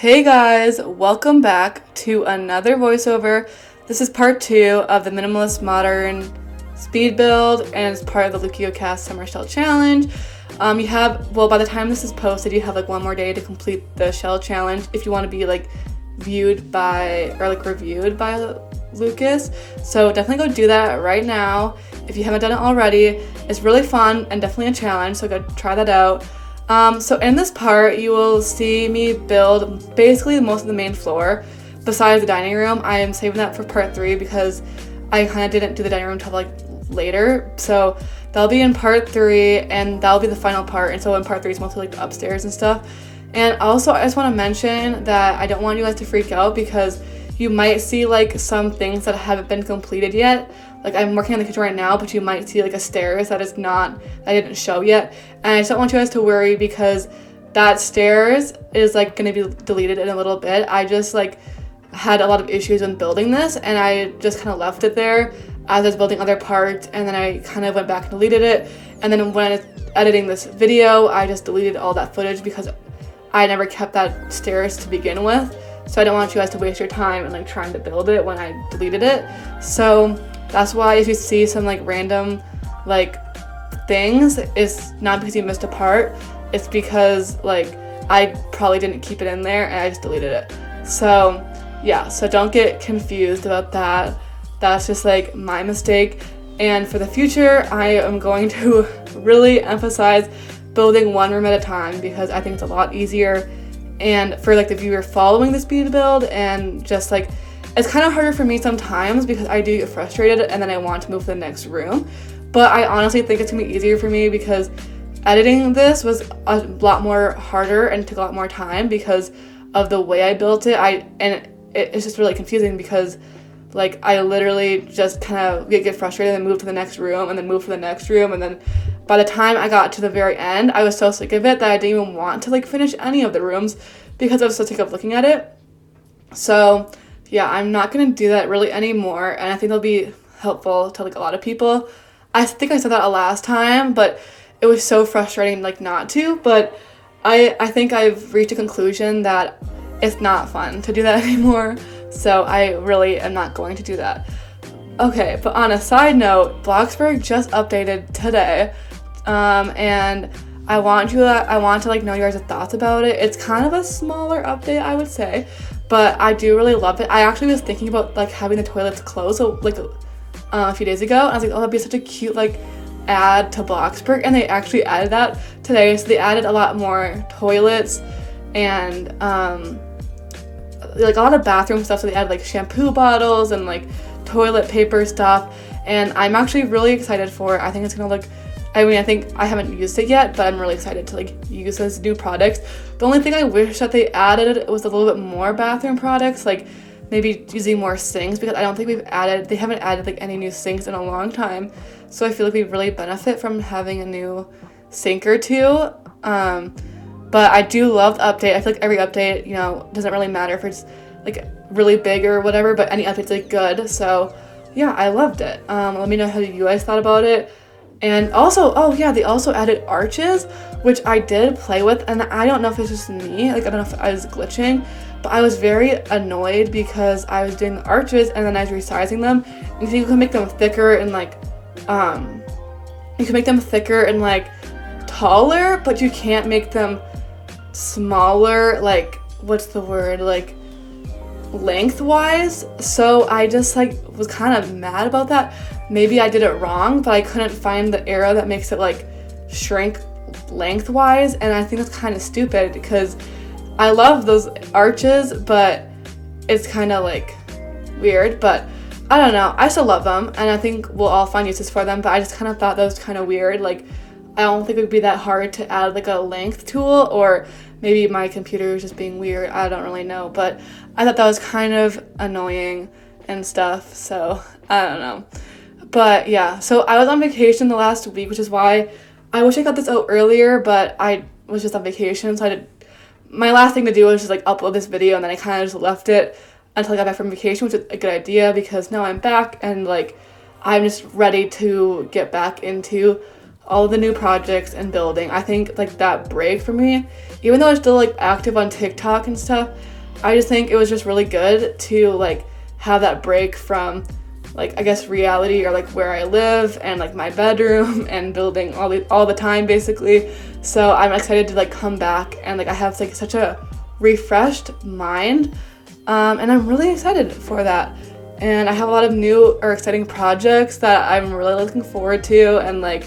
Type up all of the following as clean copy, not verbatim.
Hey guys, welcome back to another voiceover. This is part 2 of the Minimalist Modern speed build, and it's part of the Lookiokas Summer Shell Challenge. By the time this is posted, you have like one more day to complete the shell challenge if you want to be like reviewed by Lucas. So definitely go do that right now if you haven't done it already. It's really fun and definitely a challenge, so go try that out. So in this part, you will see me build basically most of the main floor besides the dining room. I am saving that for part 3 because I kind of didn't do the dining room until like later. So that'll be in part 3 and that'll be the final part. And so in part 3 is mostly like the upstairs and stuff. And also I just want to mention that I don't want you guys to freak out because you might see like some things that haven't been completed yet. Like I'm working on the kitchen right now, but you might see like a stairs that I didn't show yet. And I just don't want you guys to worry because that stairs is like going to be deleted in a little bit. I just like had a lot of issues when building this and I just kind of left it there as I was building other parts, and then I kind of went back and deleted it. And then when I was editing this video, I just deleted all that footage because I never kept that stairs to begin with. So I don't want you guys to waste your time and like trying to build it when I deleted it. So that's why if you see some like random like things, it's not because you missed a part, it's because like I probably didn't keep it in there and I just deleted it. So yeah, so don't get confused about that. That's just like my mistake. And for the future, I am going to really emphasize building one room at a time because I think it's a lot easier. And for like the viewer following the speed build, and just like it's kind of harder for me sometimes because I do get frustrated and then I want to move to the next room. But I honestly think it's gonna be easier for me because editing this was a lot more harder and took a lot more time because of the way I built it. It's just really confusing because like I literally just kind of get frustrated and move to the next room and then move to the next room, and then by the time I got to the very end, I was so sick of it that I didn't even want to like finish any of the rooms because I was so sick of looking at it. So yeah, I'm not gonna do that really anymore, and I think it'll be helpful to like a lot of people. I think I said that last time, but it was so frustrating like not to, but I think I've reached a conclusion that it's not fun to do that anymore, so I really am not going to do that. Okay, but on a side note, BLOXBURG just updated today, and I want to like know your guys' thoughts about it. It's kind of a smaller update, I would say, but I do really love it. I actually was thinking about like having the toilets closed like a few days ago, and I was like, oh, that'd be such a cute like add to BLOXBURG, and they actually added that today. So they added a lot more toilets and like a lot of bathroom stuff. So they added like shampoo bottles and like toilet paper stuff, and I'm actually really excited for it. I think it's gonna look, I think I haven't used it yet, but I'm really excited to like use those new products. The only thing I wish that they added was a little bit more bathroom products, like maybe using more sinks, because I don't think they haven't added like any new sinks in a long time. So I feel like we really benefit from having a new sink or two. But I do love the update. I feel like every update, doesn't really matter if it's like really big or whatever, but any update's like good. So yeah, I loved it. Let me know how you guys thought about it. And also, oh yeah, they also added arches, which I did play with, and I don't know if it's just me, like I don't know if I was glitching, but I was very annoyed because I was doing the arches and then I was resizing them. And you can make them thicker and like taller, but you can't make them smaller, like what's the word, like lengthwise. So I just like was kind of mad about that. Maybe I did it wrong, but I couldn't find the arrow that makes it like shrink lengthwise, and I think that's kind of stupid because I love those arches, but it's kind of like weird. But I don't know, I still love them and I think we'll all find uses for them, but I just kind of thought that was kind of weird. Like I don't think it would be that hard to add like a length tool, or maybe my computer is just being weird, I don't really know, but I thought that was kind of annoying and stuff, so I don't know. But yeah, so I was on vacation the last week, which is why I wish I got this out earlier, but I was just on vacation, so my last thing to do was just like upload this video, and then I kind of just left it until I got back from vacation, which is a good idea because now I'm back and like I'm just ready to get back into all the new projects and building. I think like that break for me, even though I'm still like active on TikTok and stuff, I just think it was just really good to like have that break from like, I guess, reality, or like where I live and like my bedroom and building all the time basically. So I'm excited to like come back, and like I have like such a refreshed mind, and I'm really excited for that. And I have a lot of new or exciting projects that I'm really looking forward to, and like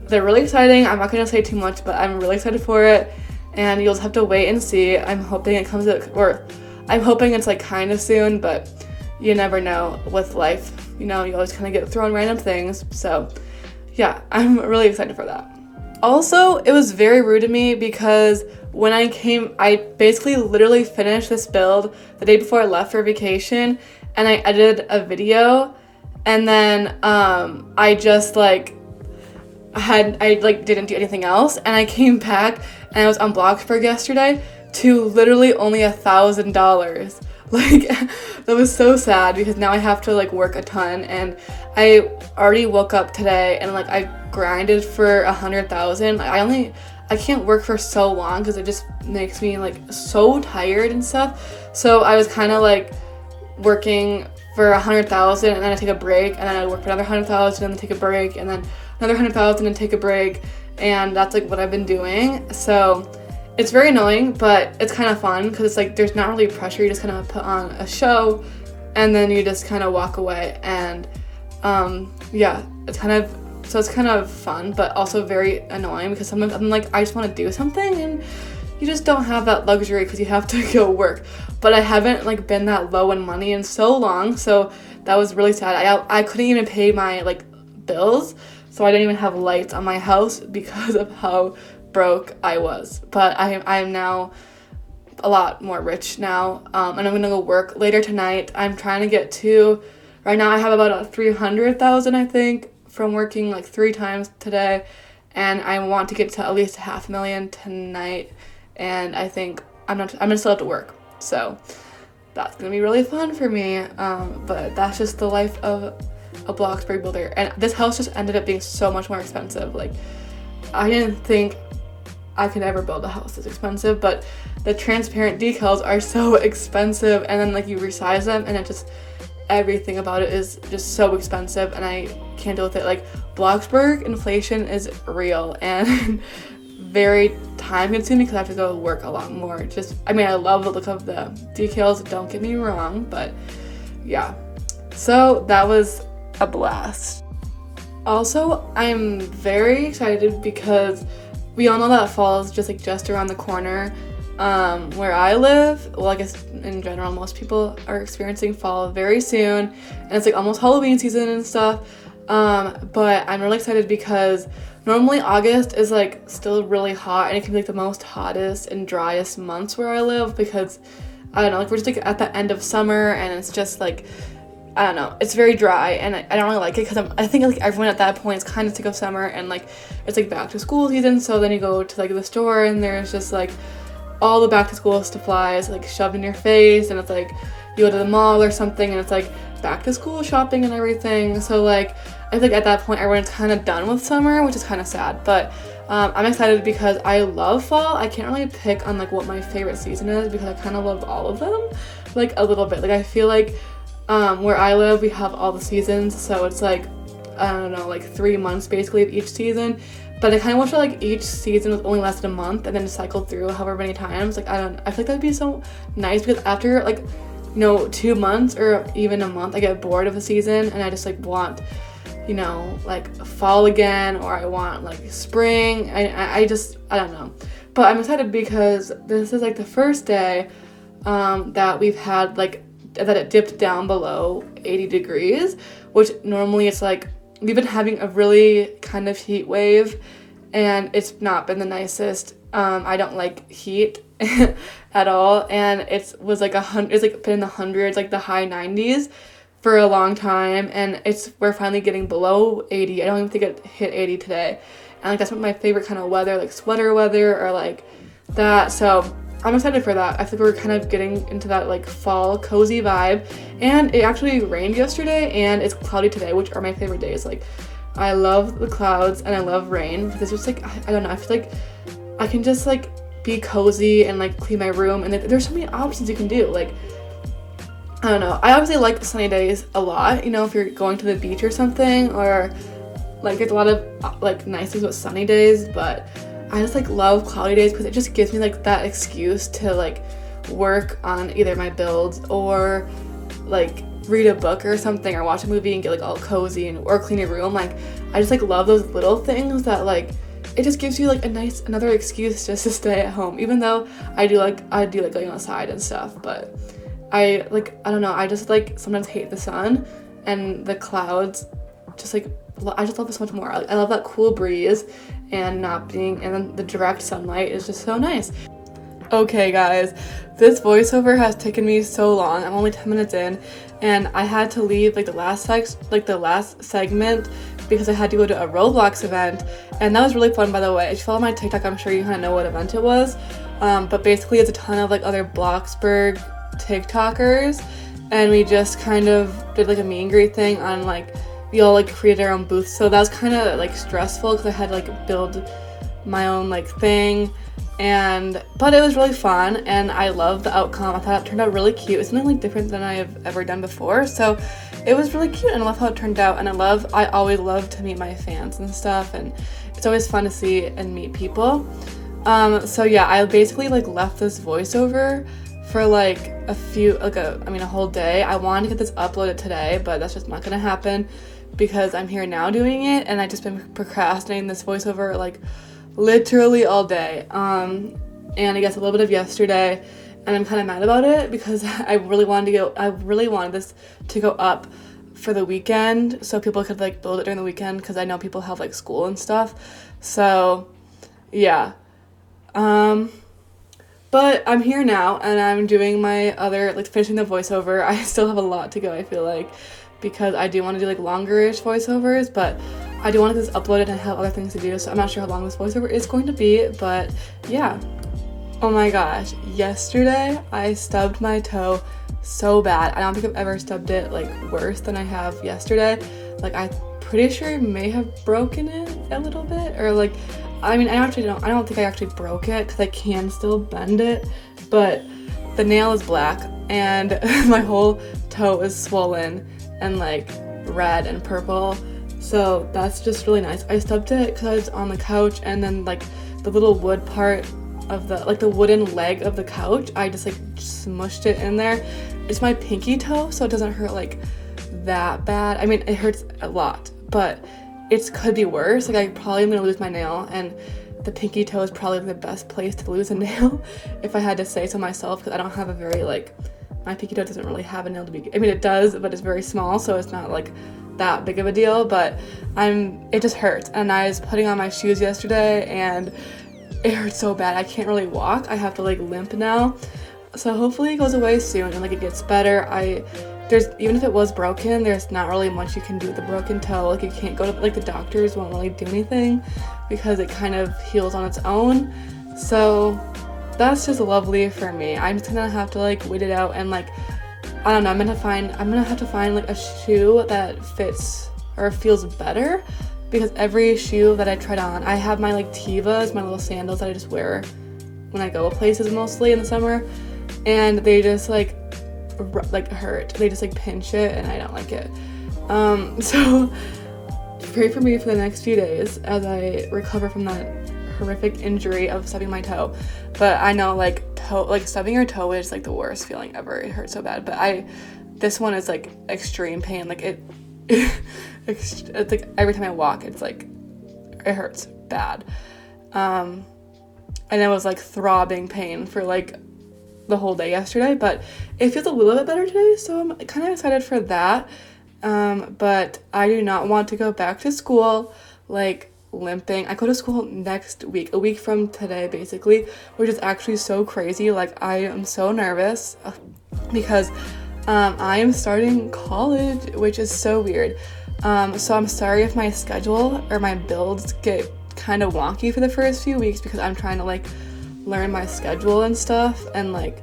they're really exciting. I'm not gonna say too much, but I'm really excited for it, and you'll just have to wait and see. I'm hoping it comes out, or I'm hoping it's like kind of soon, but you never know with life. You know, you always kind of get thrown random things. So yeah, I'm really excited for that. Also, it was very rude of me because when I came, I basically literally finished this build the day before I left for vacation, and I edited a video, and then I just like didn't do anything else, and I came back and I was on BLOXBURG yesterday to literally only $1,000. Like, that was so sad because now I have to like work a ton, and I already woke up today and like I grinded for 100,000. I can't work for so long because it just makes me like so tired and stuff. So I was kind of like working for 100,000, and then I take a break, and then I work for another 100,000 and then take a break, and then another 100,000 and take a break, and that's like what I've been doing. So it's very annoying, but it's kind of fun because it's like there's not really pressure. You just kind of put on a show, and then you just kind of walk away, and yeah, it's kind of fun, but also very annoying because sometimes I'm like, I just want to do something, and you just don't have that luxury because you have to go work. But I haven't like been that low in money in so long, so that was really sad. I couldn't even pay my like bills, so I didn't even have lights on my house because of how broke I was. But I am now a lot more rich now, and I'm gonna go work later tonight. I'm trying to get to, right now I have about 300,000 I think from working like 3 times today, and I want to get to at least 500,000 tonight, and I think I'm gonna still have to work, so that's gonna be really fun for me. But that's just the life of a BLOXBURG builder, and this house just ended up being so much more expensive. Like, I didn't think I could ever build a house that's expensive, but the transparent decals are so expensive, and then like you resize them, and it just, everything about it is just so expensive, and I can't deal with it. Like, BLOXBURG inflation is real and very time consuming because I have to go work a lot more. Just, I mean, I love the look of the decals, don't get me wrong, but yeah. So that was a blast. Also, I'm very excited because we all know that fall is just around the corner. Where I live, well, I guess in general most people are experiencing fall very soon, and it's like almost Halloween season and stuff. But I'm really excited because normally August is like still really hot, and it can be like the most hottest and driest months where I live because, I don't know, like we're just like at the end of summer, and it's just like, I don't know, it's very dry, and I don't really like it because I think like everyone at that point is kind of sick of summer, and like it's like back to school season, so then you go to like the store and there's just like all the back to school supplies like shoved in your face, and it's like you go to the mall or something and it's like back to school shopping and everything. So like I think at that point everyone's kind of done with summer, which is kind of sad, but I'm excited because I love fall. I can't really pick on like what my favorite season is because I kind of love all of them like a little bit. Like I feel like where I live we have all the seasons, so it's like, I don't know, like 3 months basically of each season. But I kind of wish that like each season was only lasted a month and then cycled through however many times. Like, I feel like that'd be so nice because after like, you know, 2 months or even a month, I get bored of a season and I just like want, you know, like fall again, or I want like spring. I don't know. But I'm excited because this is like the first day that we've had like, that it dipped down below 80 degrees, which normally it's like, we've been having a really kind of heat wave, and it's not been the nicest. I don't like heat at all, and it's like been in the hundreds, like the high 90s for a long time, and we're finally getting below 80. I don't even think it hit 80 today, and like that's my favorite kind of weather, like sweater weather or like that. So I'm excited for that. I think we're kind of getting into that like fall cozy vibe, and it actually rained yesterday and it's cloudy today, which are my favorite days. Like, I love the clouds and I love rain because it's just like, I don't know, I feel like I can just like be cozy and like clean my room, and there's so many options you can do. Like, I don't know, I obviously like sunny days a lot, you know, if you're going to the beach or something, or like there's a lot of like nice things with sunny days, but I just like love cloudy days because it just gives me like that excuse to like work on either my builds or like read a book or something, or watch a movie and get like all cozy and or clean your room. Like, I just like love those little things that like it just gives you like another excuse just to stay at home, even though I do like going outside and stuff. But I don't know, I just like sometimes hate the sun and the clouds. Just like, I just love it so much more. I love that cool breeze and then the direct sunlight is just so nice. Okay guys, this voiceover has taken me so long. I'm only 10 minutes in, and I had to leave like the last segment because I had to go to a Roblox event, and that was really fun, by the way. If you follow my TikTok, I'm sure you kind of know what event it was. But basically it's a ton of like other BLOXBURG TikTokers, and we just kind of did like a meet and greet thing on like, we all like created our own booths. So that was kind of like stressful because I had to like build my own like thing, but it was really fun and I loved the outcome. I thought it turned out really cute. It's something like different than I have ever done before, so it was really cute, and I love how it turned out. And I always love to meet my fans and stuff, and it's always fun to see and meet people. So yeah, I basically like left this voiceover for like a whole day. I wanted to get this uploaded today, but that's just not gonna happen because I'm here now doing it, and I've just been procrastinating this voiceover like literally all day. And I guess a little bit of yesterday, and I'm kind of mad about it because I really wanted this to go up for the weekend so people could like build it during the weekend, because I know people have like school and stuff. So yeah, but I'm here now and I'm doing my other, like, finishing the voiceover. I still have a lot to go, I feel like, because I do want to do like longer-ish voiceovers, but I do want to get this uploaded and have other things to do, so I'm not sure how long this voiceover is going to be, but yeah. Oh my gosh, yesterday I stubbed my toe so bad. I don't think I've ever stubbed it like worse than I have yesterday. Like, I'm pretty sure I may have broken it a little bit, or like, I mean, I don't think I actually broke it because I can still bend it, but the nail is black and my whole toe is swollen and like red and purple, so that's just really nice. I stubbed it because I was on the couch, and then like the little wood part of the wooden leg of the couch, I just like smushed it in there. It's my pinky toe, so it doesn't hurt like that bad. I mean, it hurts a lot, but it could be worse. Like, I probably am gonna lose my nail, and the pinky toe is probably the best place to lose a nail if I had to say so myself, because I don't have a very like, my pinky toe doesn't really have a nail to be, I mean it does, but it's very small, so it's not like that big of a deal, but it just hurts. And I was putting on my shoes yesterday and it hurts so bad. I can't really walk. I have to like limp now, so hopefully it goes away soon and like it gets better. Even if it was broken, there's not really much you can do with the broken toe. Like, you can't go to, like, the doctors won't really do anything because it kind of heals on its own. So that's just lovely for me. I'm just gonna have to like wait it out, and like, I don't know, I'm gonna have to find like a shoe that fits or feels better, because every shoe that I tried on, I have my like Tivas, my little sandals that I just wear when I go places mostly in the summer, and they just like hurt. They just like pinch it, and I don't like it. So pray for me for the next few days as I recover from that horrific injury of stubbing my toe. But I know like stubbing your toe is like the worst feeling ever. It hurts so bad. But this one is like extreme pain. Like it's like every time I walk, it's like it hurts bad. And it was like throbbing pain for like the whole day yesterday, but it feels a little bit better today, so I'm kind of excited for that. But I do not want to go back to school like limping. I go to school next week, a week from today basically, which is actually so crazy. Like, I am so nervous because I am starting college, which is so weird. So I'm sorry if my schedule or my builds get kind of wonky for the first few weeks, because I'm trying to like learn my schedule and stuff, and like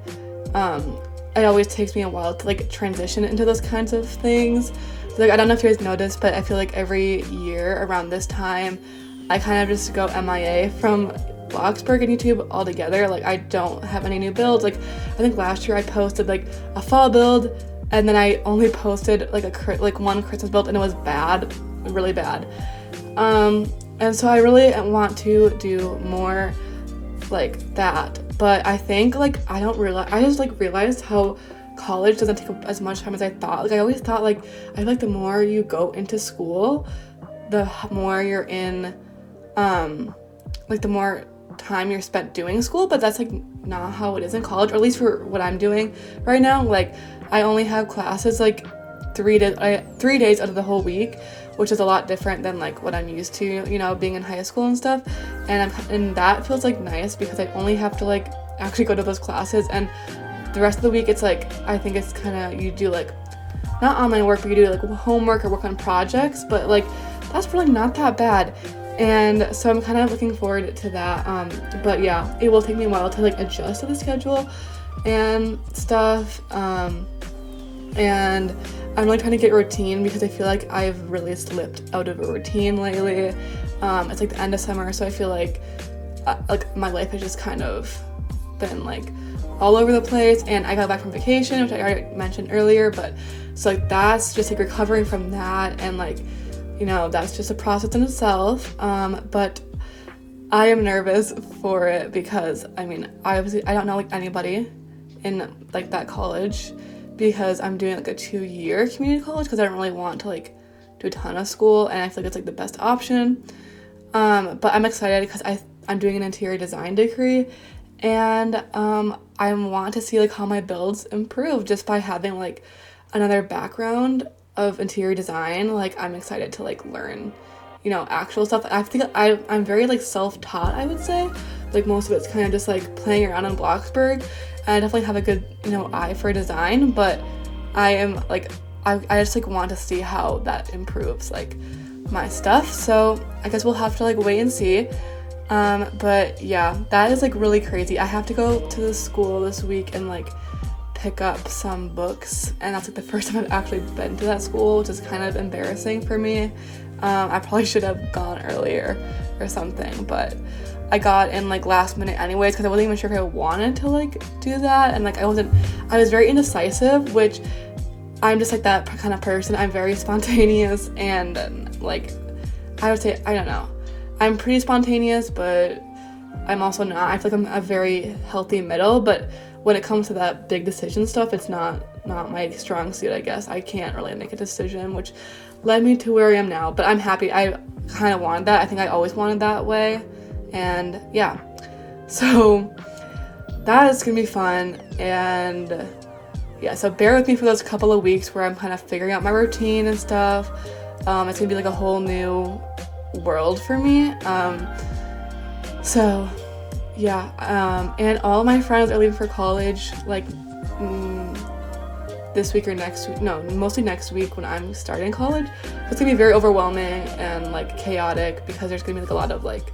it always takes me a while to like transition into those kinds of things. So, like, I don't know if you guys noticed, but I feel like every year around this time I kind of just go MIA from BLOXBURG and YouTube altogether. Like, I don't have any new builds. Like, I think last year I posted like a fall build, and then I only posted like one Christmas build, and it was bad, really bad. And so I really want to do more like that, but I think like I just like realized how college doesn't take as much time as I thought. Like, I always thought like I feel like the more you go into school, the more you're in like the more time you're spent doing school, but that's like not how it is in college, or at least for what I'm doing right now. Like, I only have classes like 3 days out of the whole week, which is a lot different than like what I'm used to, you know, being in high school and stuff. And that feels like nice because I only have to like actually go to those classes, and the rest of the week it's like, I think it's kind of, you do like not online work, but you do like homework or work on projects, but like that's really not that bad. And so I'm kind of looking forward to that. But yeah, it will take me a while to like adjust to the schedule and stuff. And I'm really trying to get a routine because I feel like I've really slipped out of a routine lately. It's like the end of summer, so I feel like my life has just kind of been like all over the place, and I got back from vacation, which I already mentioned earlier, but so like that's just like recovering from that, and like, you know, that's just a process in itself. But I am nervous for it because I mean, I don't know like anybody in like that college, because I'm doing like a 2-year community college because I don't really want to like do a ton of school, and I feel like it's like the best option. But I'm excited because I'm doing an interior design degree, and I want to see like how my builds improve just by having like another background of interior design. Like, I'm excited to like learn, you know, actual stuff. I think I'm very like self-taught, I would say. Like, most of it's kind of just like playing around on BLOXBURG. I definitely have a good, you know, eye for design, but I am like, I just like want to see how that improves like my stuff. So I guess we'll have to like wait and see. But yeah, that is like really crazy. I have to go to the school this week and like pick up some books, and that's like the first time I've actually been to that school, which is kind of embarrassing for me. I probably should have gone earlier or something, but I got in like last minute anyways because I wasn't even sure if I wanted to like do that, and like I was very indecisive, which I'm just like that kind of person. I'm very spontaneous, and like I would say, I don't know, I'm pretty spontaneous, but I'm also not. I feel like I'm a very healthy middle, but when it comes to that big decision stuff, it's not my strong suit, I guess. I can't really make a decision, which led me to where I am now, but I'm happy. I kind of wanted that. I think I always wanted that way. And yeah, so that is gonna be fun. And yeah, so bear with me for those couple of weeks where I'm kind of figuring out my routine and stuff. It's gonna be like a whole new world for me. So yeah, and all my friends are leaving for college like this week or next week. No, mostly next week when I'm starting college. So it's gonna be very overwhelming and like chaotic because there's gonna be like a lot of like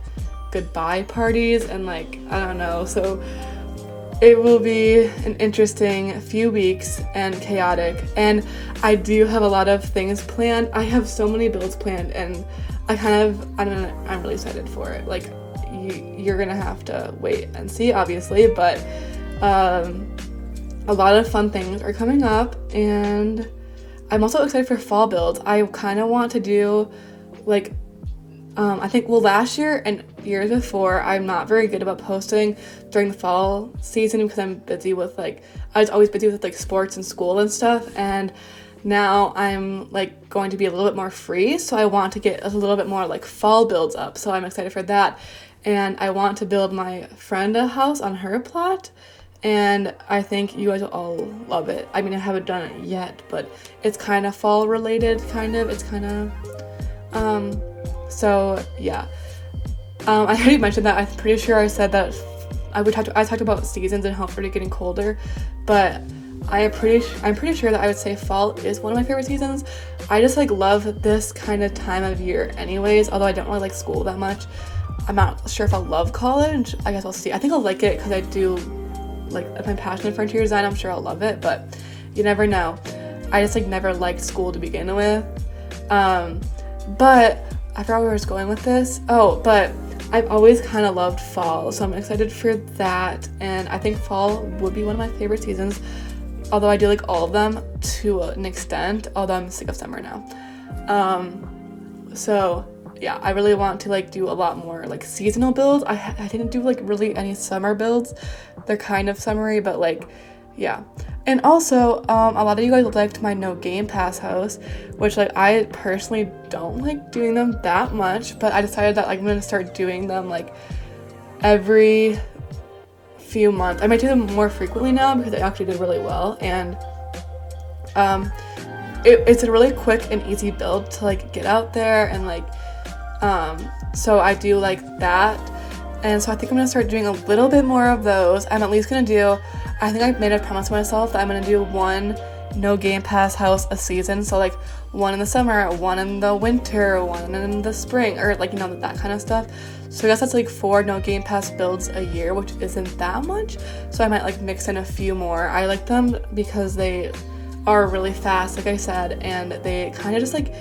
goodbye parties and like, I don't know. So it will be an interesting few weeks and chaotic, and I do have a lot of things planned. I have so many builds planned, and I'm really excited for it. Like, you're gonna have to wait and see, obviously, but a lot of fun things are coming up, and I'm also excited for fall builds. I kind of want to do like I think, well, last year and years before, I'm not very good about posting during the fall season because I'm busy with like, I was always busy with like sports and school and stuff, and now I'm like going to be a little bit more free, so I want to get a little bit more like fall builds up, so I'm excited for that. And I want to build my friend a house on her plot, and I think you guys will all love it. I mean, I haven't done it yet, but it's kind of fall related, kind of. It's kind of, so yeah. I already mentioned that. I'm pretty sure I said that I talked about seasons and how it's getting colder, but I'm pretty sure that I would say fall is one of my favorite seasons. I just like love this kind of time of year anyways, although I don't really like school that much. I'm not sure if I'll love college. I guess I'll see. I think I'll like it because I do, like, if I'm passionate for interior design, I'm sure I'll love it, but you never know. I just like never liked school to begin with. But I forgot where I was going with this. Oh, but I've always kind of loved fall, so I'm excited for that, and I think fall would be one of my favorite seasons, although I do like all of them to an extent, although I'm sick of summer now. So yeah, I really want to like do a lot more like seasonal builds. I didn't do like really any summer builds. They're kind of summery, but like, yeah. And also, a lot of you guys liked my no Game Pass house, which like I personally don't like doing them that much, but I decided that like, I'm gonna start doing them like every few months. I might do them more frequently now because they actually did really well, and it's a really quick and easy build to like get out there, and like so I do like that, and so I think I'm gonna start doing a little bit more of those. I'm at least gonna do, I think I made a promise to myself that I'm gonna do one no Game Pass house a season, so like one in the summer, one in the winter, one in the spring, or like, you know, that kind of stuff. So I guess that's like 4 no Game Pass builds a year, which isn't that much, so I might like mix in a few more. I like them because they are really fast, like I said, and they kind of just like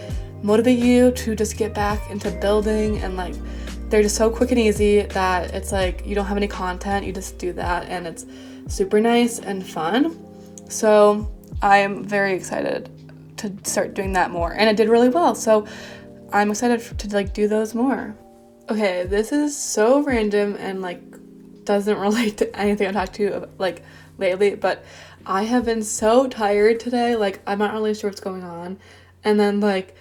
motivate you to just get back into building, and like they're just so quick and easy that it's like you don't have any content, you just do that, and it's super nice and fun. So I am very excited to start doing that more, and it did really well, so I'm excited to like do those more. Okay, this is so random and like doesn't relate to anything I've talked to you like lately, but I have been so tired today. Like, I'm not really sure what's going on, and then like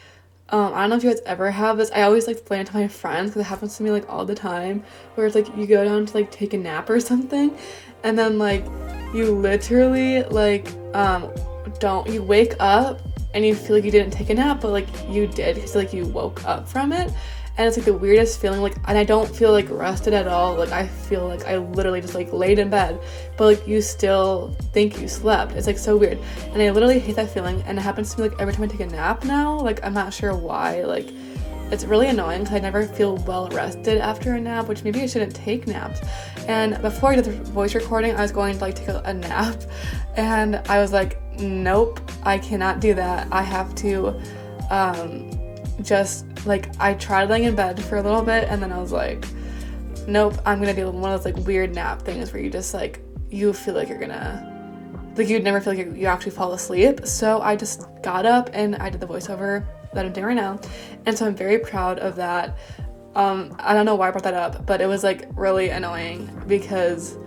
I don't know if you guys ever have this. I always like explain it to my friends because it happens to me like all the time, where it's like you go down to like take a nap or something, and then like you literally like you wake up and you feel like you didn't take a nap, but like you did because like you woke up from it, and it's like the weirdest feeling. Like, and I don't feel like rested at all. Like, I feel like I literally just like laid in bed, but like you still think you slept. It's like so weird, and I literally hate that feeling, and it happens to me like every time I take a nap now. Like, I'm not sure why. Like, it's really annoying because I never feel well rested after a nap, which maybe I shouldn't take naps. And before I did the voice recording, I was going to like take a nap, and I was like, nope, I cannot do that. I have to just like, I tried laying in bed for a little bit, and then I was like, nope, I'm gonna do one of those like weird nap things where you just like, you feel like you're gonna, like, you'd never feel like you actually fall asleep. So I just got up and I did the voiceover that I'm doing right now, and so I'm very proud of that. I don't know why I brought that up, but it was like really annoying because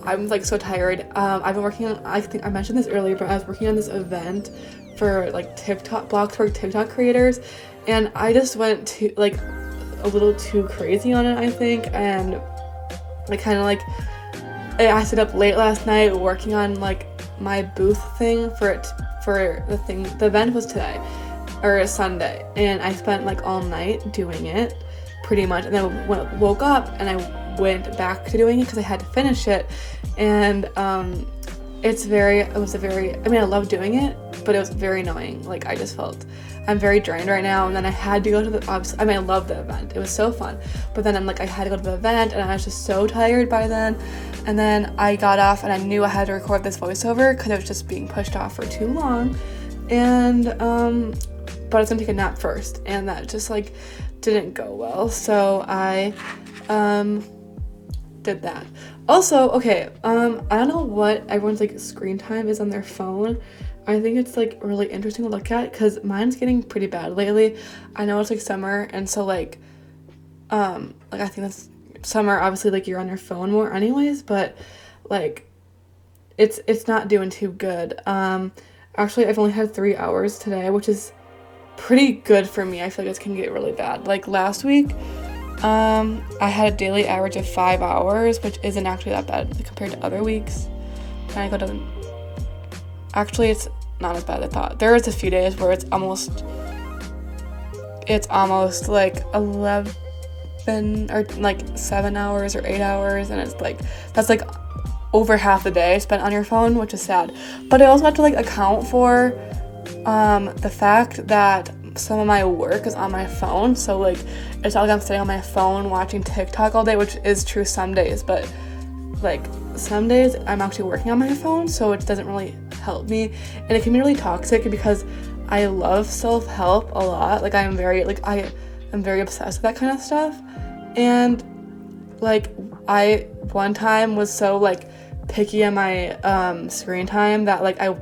I'm like so tired. I've been working on, I think I mentioned this earlier, but I was working on this event for like BLOXBURG TikTok creators, and I just went to like a little too crazy on it, I think, and I kind of like, I stayed up late last night working on like my booth thing for the thing. The event was today or Sunday, and I spent like all night doing it pretty much, and then woke up and I went back to doing it because I had to finish it, and it was a very, I mean, I love doing it, but it was very annoying. Like, I just felt I'm very drained right now, and then I had to go to the, I mean, I love the event, it was so fun, but then I had to go to the event, and I was just so tired by then, and then I got off, and I knew I had to record this voiceover because it was just being pushed off for too long, and but I was gonna take a nap first, and that just like didn't go well, so I did that. Also, okay, I don't know what everyone's like screen time is on their phone. I think it's like really interesting to look at because mine's getting pretty bad lately. I know it's like summer, and so like I think that's summer, obviously like you're on your phone more anyways, but like it's not doing too good. Actually, I've only had 3 hours today, which is pretty good for me. I feel like this can get really bad. Like last week, I had a daily average of 5 hours, which isn't actually that bad compared to other weeks. And I go to, actually it's not as bad as I thought. There is a few days where it's almost like 11 or like 7 hours or 8 hours, and it's like, that's like over half the day spent on your phone, which is sad. But I also have to like account for the fact that some of my work is on my phone, so like it's not like I'm sitting on my phone watching TikTok all day, which is true some days, but like some days I'm actually working on my phone, so it doesn't really help me, and it can be really toxic because I love self-help a lot. Like I am very obsessed with that kind of stuff, and like, I one time was so like picky on my screen time that like I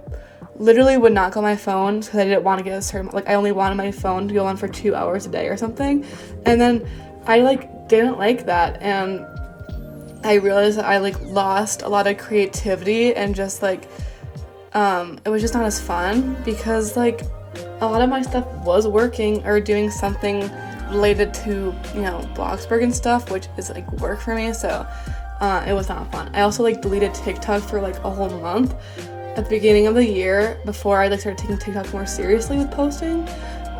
literally would not go on my phone because I didn't want to get a certain, like, I only wanted my phone to go on for 2 hours a day or something. And then I like didn't like that, and I realized that I like lost a lot of creativity, and just like it was just not as fun, because like a lot of my stuff was working or doing something related to, you know, BLOXBURG and stuff, which is like work for me, so it was not fun. I also like deleted TikTok for like a whole month at the beginning of the year, before I like started taking TikTok more seriously with posting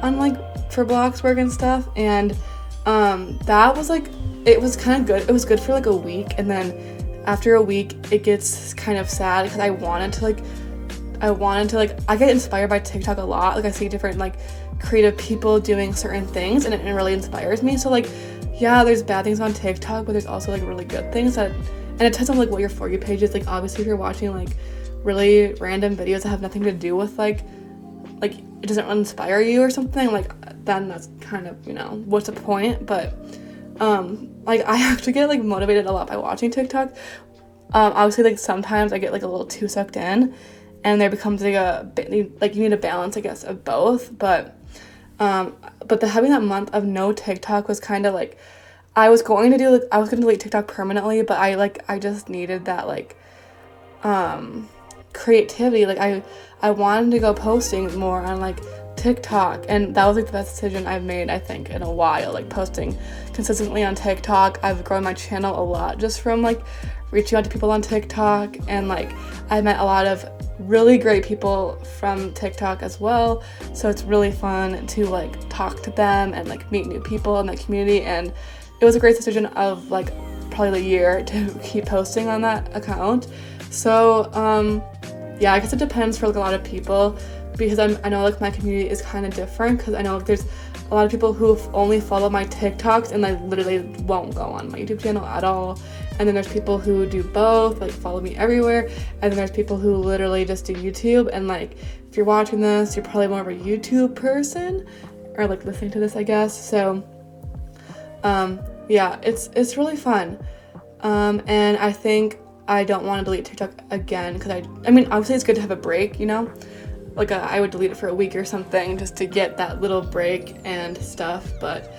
on like for BLOXBURG and stuff. And that was like, it was kind of good. It was good for like a week, and then after a week it gets kind of sad, because I get inspired by TikTok a lot. Like I see different like creative people doing certain things, and it really inspires me. So like, yeah, there's bad things on TikTok, but there's also like really good things that, and it depends on like what your For You page is. Like obviously if you're watching like really random videos that have nothing to do with like it doesn't inspire you or something, like then that's kind of, you know, what's the point? But like I actually get like motivated a lot by watching TikTok. Obviously like sometimes I get like a little too sucked in, and there becomes like you need a balance, I guess, of both. But having that month of no TikTok was kind of like, I was going to delete TikTok permanently, but I just needed that like creativity. Like I wanted to go posting more on like TikTok, and that was like the best decision I've made, I think, in a while, like posting consistently on TikTok. I've grown my channel a lot just from like reaching out to people on TikTok, and like I met a lot of really great people from TikTok as well, so it's really fun to like talk to them and like meet new people in that community. And it was a great decision of like probably the year to keep posting on that account. So yeah, I guess it depends for like a lot of people, because I know like my community is kind of different, because I know like, there's a lot of people who only follow my TikToks and like literally won't go on my YouTube channel at all. And then there's people who do both, like follow me everywhere. And then there's people who literally just do YouTube. And like, if you're watching this, you're probably more of a YouTube person, or like listening to this, I guess. So yeah, it's really fun. And I think I don't want to delete TikTok again, because I mean, obviously it's good to have a break, you know? Like I would delete it for a week or something just to get that little break and stuff. But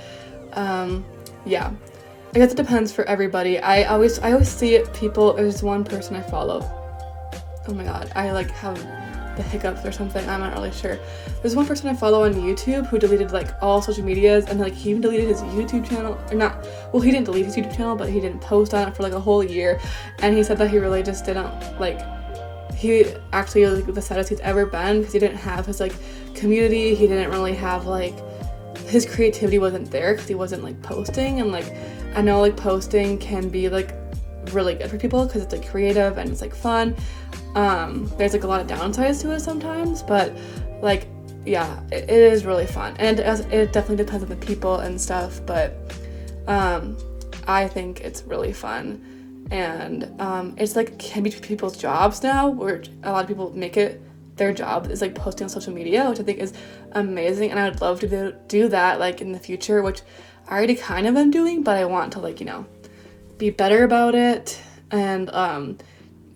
yeah, I guess it depends for everybody. I always see it, people, there's one person I follow. Oh my god, I like have the hiccups or something, I'm not really sure. There's one person I follow on YouTube who deleted like all social medias, and like he even deleted his YouTube channel, or not, well, he didn't delete his YouTube channel, but he didn't post on it for like a whole year. And he said that he really just didn't like, he actually was like the saddest he's ever been, because he didn't have his like community. He didn't really have like, his creativity wasn't there because he wasn't like posting. And like I know like posting can be like really good for people because it's like creative and it's like fun. There's like a lot of downsides to it sometimes, but like yeah, it is really fun, and it definitely depends on the people and stuff, but I think it's really fun. And it's like can be people's jobs now, where a lot of people make it their job is like posting on social media, which I think is amazing, and I would love to do that like in the future, which I already kind of am doing, but I want to like, you know, be better about it, and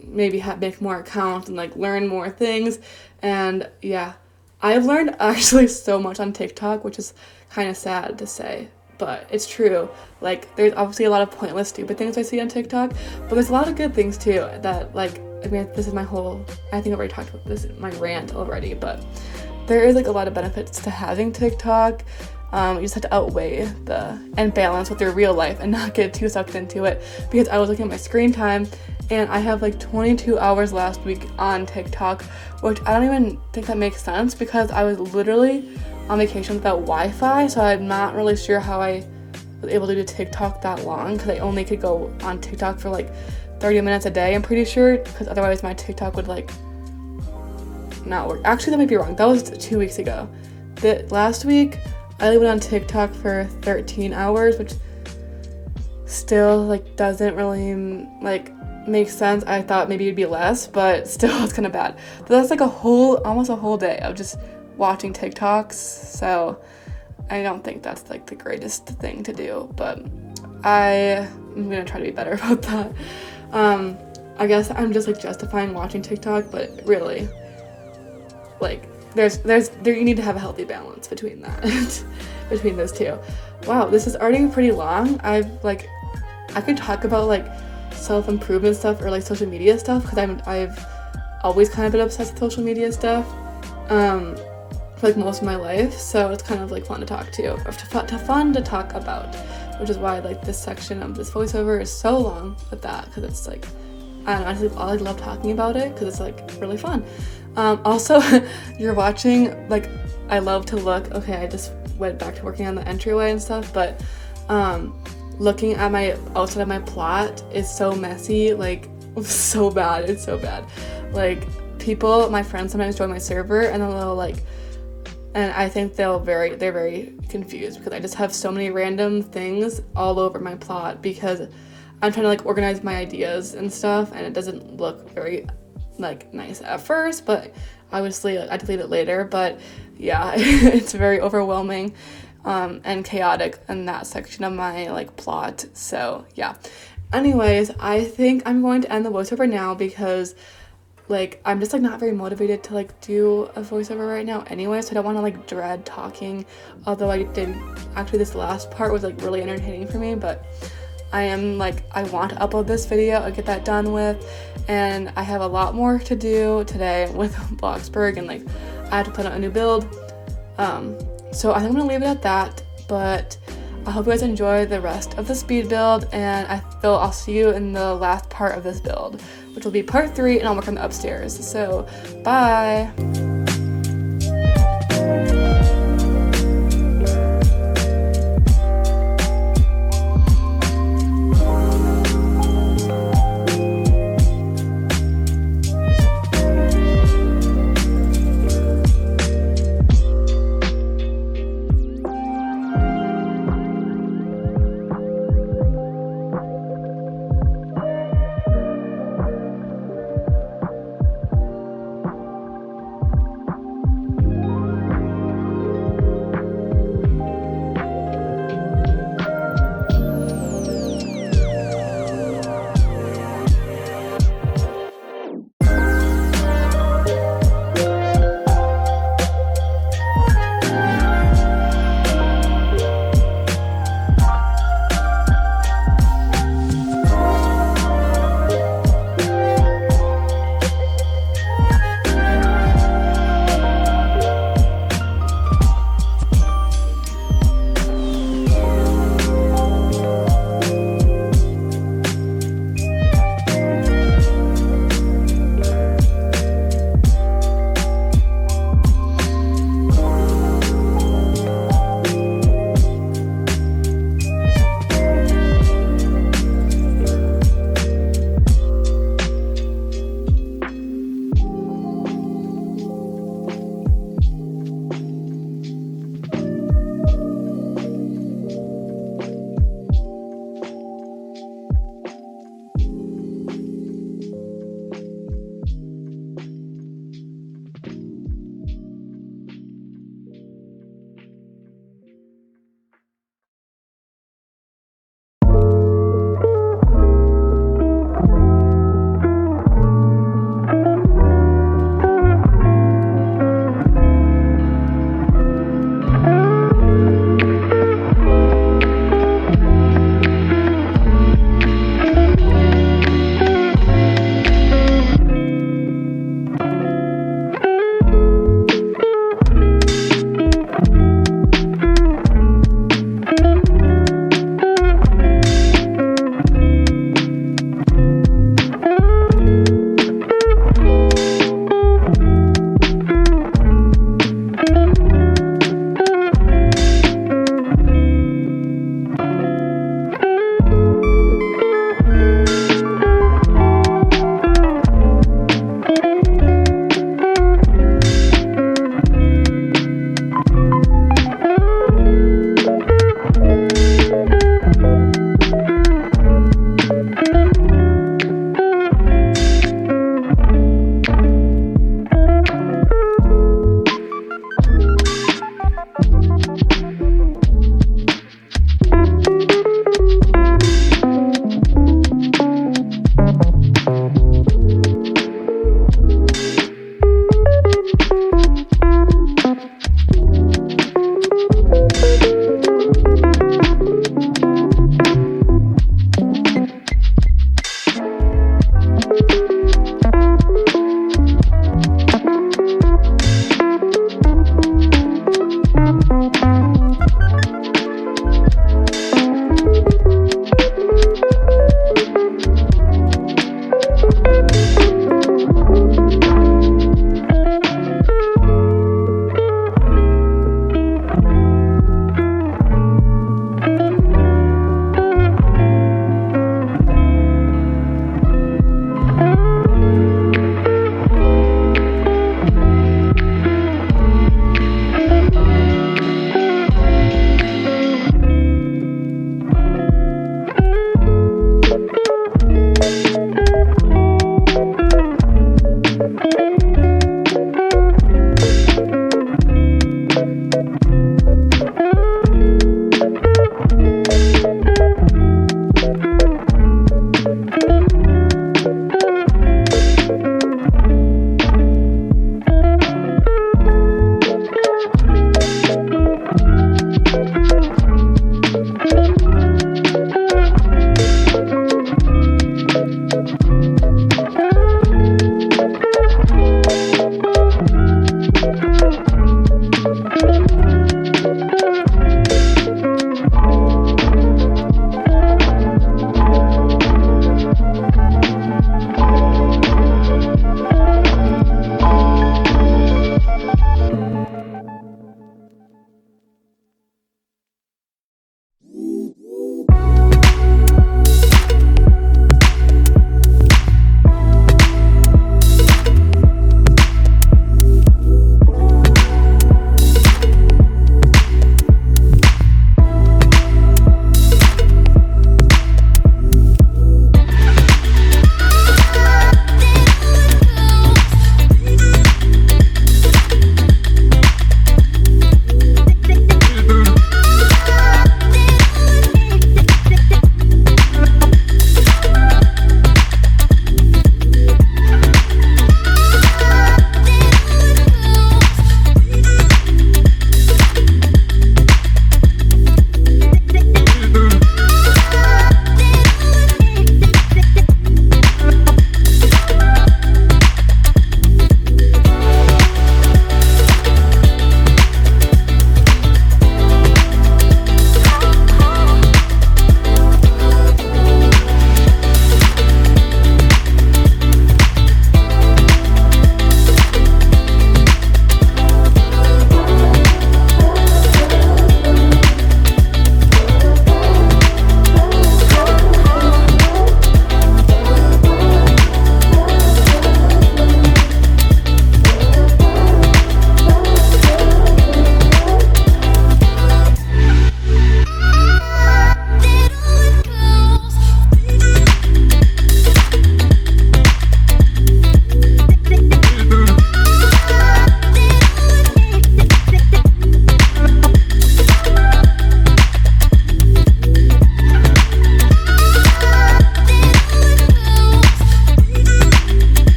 maybe make more accounts and like learn more things. And yeah, I've learned actually so much on TikTok, which is kind of sad to say, but it's true. Like there's obviously a lot of pointless stupid things I see on TikTok, but there's a lot of good things too that like, I mean, this is my whole, I think I've already talked about this in my rant already, but there is like a lot of benefits to having TikTok. You just have to outweigh and balance with your real life and not get too sucked into it, because I was looking at my screen time and I have like 22 hours last week on TikTok, which I don't even think that makes sense, because I was literally on vacation without Wi-Fi, so I'm not really sure how I was able to do TikTok that long, because I only could go on TikTok for like 30 minutes a day, I'm pretty sure, because otherwise my TikTok would like not work. Actually, that might be wrong. That was 2 weeks ago. Last week I only went on TikTok for 13 hours, which still like doesn't really like make sense. I thought maybe it'd be less, but still it's kind of bad. But that's like almost a whole day of just watching TikToks, so I don't think that's like the greatest thing to do. But I'm gonna try to be better about that. I guess I'm just like justifying watching TikTok, but really, like, you need to have a healthy balance between that, between those two. Wow, this is already pretty long. I could talk about like self-improvement stuff or like social media stuff, because I've always kind of been obsessed with social media stuff for like most of my life, so it's kind of like fun to talk about, which is why like this section of this voiceover is so long with that, because it's like, I don't know, I love talking about it because it's like really fun. Also, you're watching, like, I love to look, okay, I just went back to working on the entryway and stuff, but looking at my outside of my plot is so messy, like, so bad. It's so bad. Like, my friends sometimes join my server and they'll like, and I think they're very confused because I just have so many random things all over my plot because I'm trying to like organize my ideas and stuff, and it doesn't look very like nice at first, but obviously I delete it later. But yeah, it's very overwhelming and chaotic in that section of my like plot. So yeah, anyways, I think I'm going to end the voiceover now because like I'm just like not very motivated to like do a voiceover right now anyway, so I don't want to like dread talking, although I did actually, this last part was like really entertaining for me. But I want to upload this video and get that done with, and I have a lot more to do today with BLOXBURG, and like I have to put out a new build, so I think I'm gonna leave it at that. But I hope you guys enjoy the rest of the speed build, and I'll see you in the last part of this build, which will be part 3, and I'll work on the upstairs. So bye.